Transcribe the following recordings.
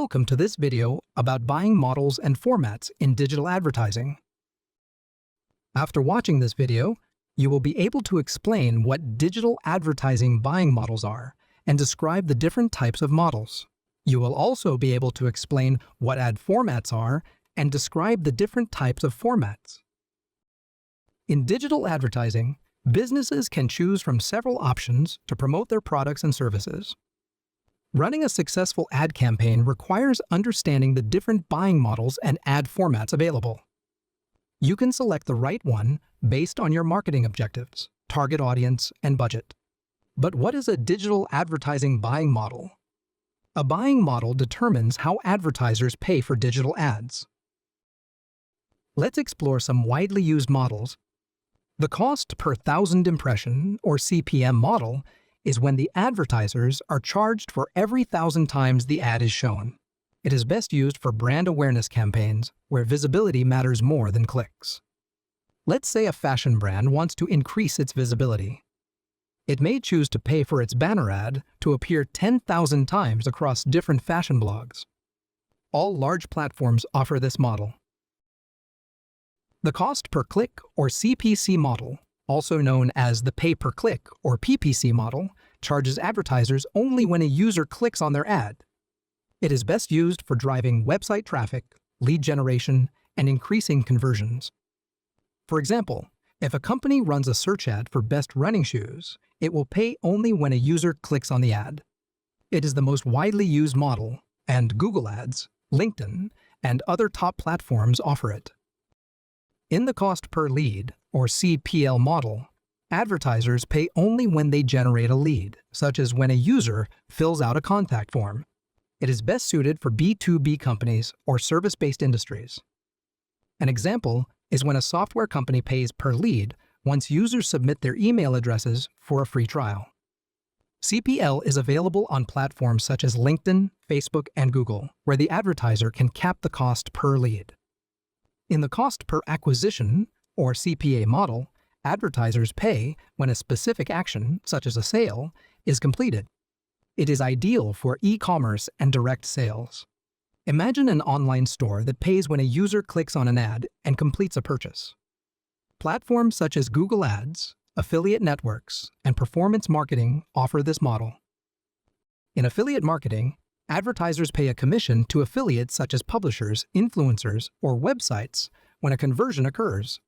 Welcome to this video about buying models and formats in digital advertising. After watching this video, you will be able to explain what digital advertising buying models are and describe the different types of models. You will also be able to explain what ad formats are and describe the different types of formats. In digital advertising, businesses can choose from several options to promote their products and services. Running a successful ad campaign requires understanding the different buying models and ad formats available. You can select the right one based on your marketing objectives, target audience, and budget. But what is a digital advertising buying model? A buying model determines how advertisers pay for digital ads. Let's explore some widely used models. The cost per thousand impression, or CPM model, is when the advertisers are charged for every 1,000 times the ad is shown. It is best used for brand awareness campaigns where visibility matters more than clicks. Let's say a fashion brand wants to increase its visibility. It may choose to pay for its banner ad to appear 10,000 times across different fashion blogs. All large platforms offer this model. The cost per click, or CPC model, also known as the pay-per-click or PPC model, charges advertisers only when a user clicks on their ad. It is best used for driving website traffic, lead generation, and increasing conversions. For example, if a company runs a search ad for best running shoes, it will pay only when a user clicks on the ad. It is the most widely used model, and Google Ads, LinkedIn, and other top platforms offer it. In the cost per lead, or CPL model, advertisers pay only when they generate a lead, such as when a user fills out a contact form. It is best suited for B2B companies or service-based industries. An example is when a software company pays per lead once users submit their email addresses for a free trial. CPL is available on platforms such as LinkedIn, Facebook, and Google, where the advertiser can cap the cost per lead. In the cost per acquisition, or CPA model, advertisers pay when a specific action, such as a sale, is completed. It is ideal for e-commerce and direct sales. Imagine an online store that pays when a user clicks on an ad and completes a purchase. Platforms such as Google Ads, affiliate networks, and performance marketing offer this model. In affiliate marketing, advertisers pay a commission to affiliates such as publishers, influencers, or websites when a conversion occurs.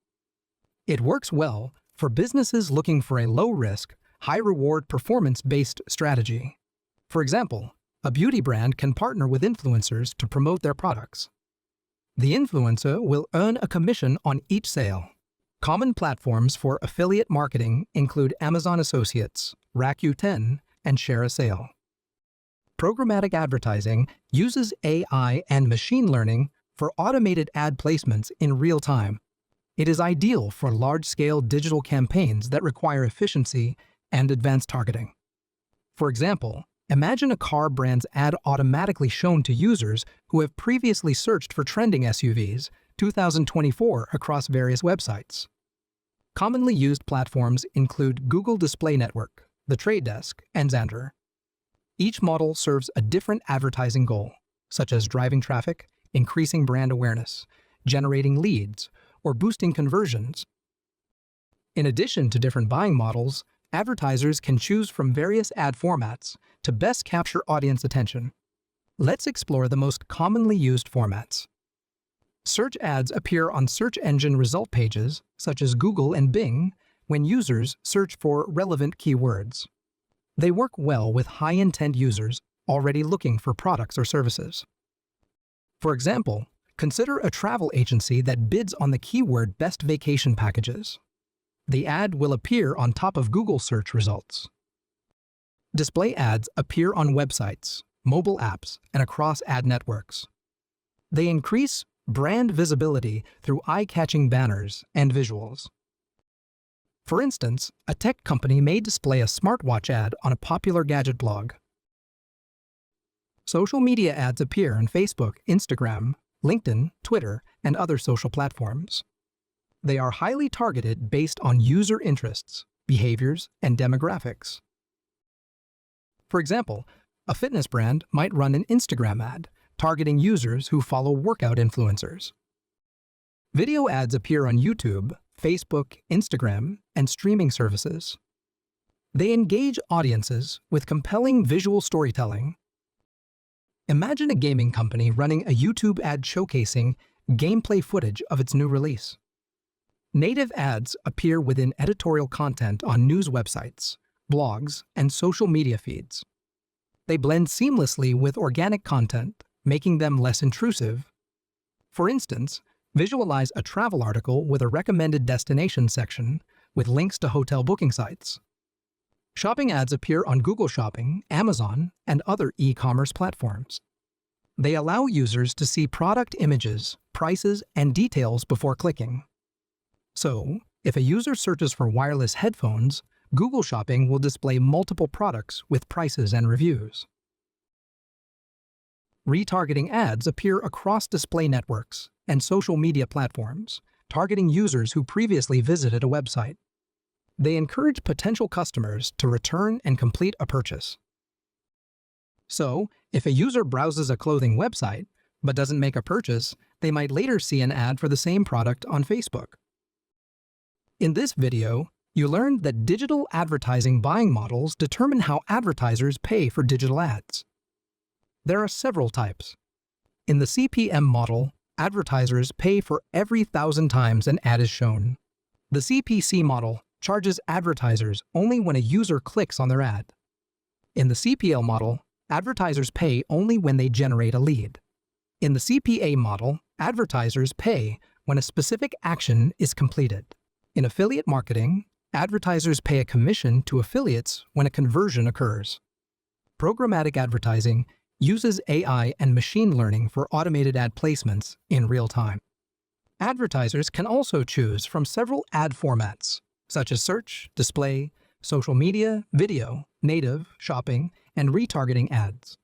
It works well for businesses looking for a low-risk, high-reward performance-based strategy. For example, a beauty brand can partner with influencers to promote their products. The influencer will earn a commission on each sale. Common platforms for affiliate marketing include Amazon Associates, Rakuten, and Share a Sale. Programmatic advertising uses AI and machine learning for automated ad placements in real time. It is ideal for large-scale digital campaigns that require efficiency and advanced targeting. For example, imagine a car brand's ad automatically shown to users who have previously searched for trending SUVs 2024 across various websites. Commonly used platforms include Google Display Network, The Trade Desk, and Xandr. Each model serves a different advertising goal, such as driving traffic, increasing brand awareness, generating leads, or boosting conversions. In addition to different buying models, advertisers can choose from various ad formats to best capture audience attention. Let's explore the most commonly used formats. Search ads appear on search engine result pages, such as Google and Bing, when users search for relevant keywords. They work well with high-intent users already looking for products or services. For example, consider a travel agency that bids on the keyword Best Vacation Packages. The ad will appear on top of Google search results. Display ads appear on websites, mobile apps, and across ad networks. They increase brand visibility through eye-catching banners and visuals. For instance, a tech company may display a smartwatch ad on a popular gadget blog. Social media ads appear on Facebook, Instagram, LinkedIn, Twitter, and other social platforms. They are highly targeted based on user interests, behaviors, and demographics. For example, a fitness brand might run an Instagram ad, targeting users who follow workout influencers. Video ads appear on YouTube, Facebook, Instagram, and streaming services. They engage audiences with compelling visual storytelling. Imagine a gaming company running a YouTube ad showcasing gameplay footage of its new release. Native ads appear within editorial content on news websites, blogs, and social media feeds. They blend seamlessly with organic content, making them less intrusive. For instance, visualize a travel article with a recommended destination section with links to hotel booking sites. Shopping ads appear on Google Shopping, Amazon, and other e-commerce platforms. They allow users to see product images, prices, and details before clicking. So, if a user searches for wireless headphones, Google Shopping will display multiple products with prices and reviews. Retargeting ads appear across display networks and social media platforms, targeting users who previously visited a website. They encourage potential customers to return and complete a purchase. So, if a user browses a clothing website but doesn't make a purchase, they might later see an ad for the same product on Facebook. In this video, you learned that digital advertising buying models determine how advertisers pay for digital ads. There are several types. In the CPM model, advertisers pay for every 1,000 times an ad is shown. The CPC model charges advertisers only when a user clicks on their ad. In the CPL model, advertisers pay only when they generate a lead. In the CPA model, advertisers pay when a specific action is completed. In affiliate marketing, advertisers pay a commission to affiliates when a conversion occurs. Programmatic advertising uses AI and machine learning for automated ad placements in real time. Advertisers can also choose from several ad formats, such as search, display, social media, video, native, shopping, and retargeting ads.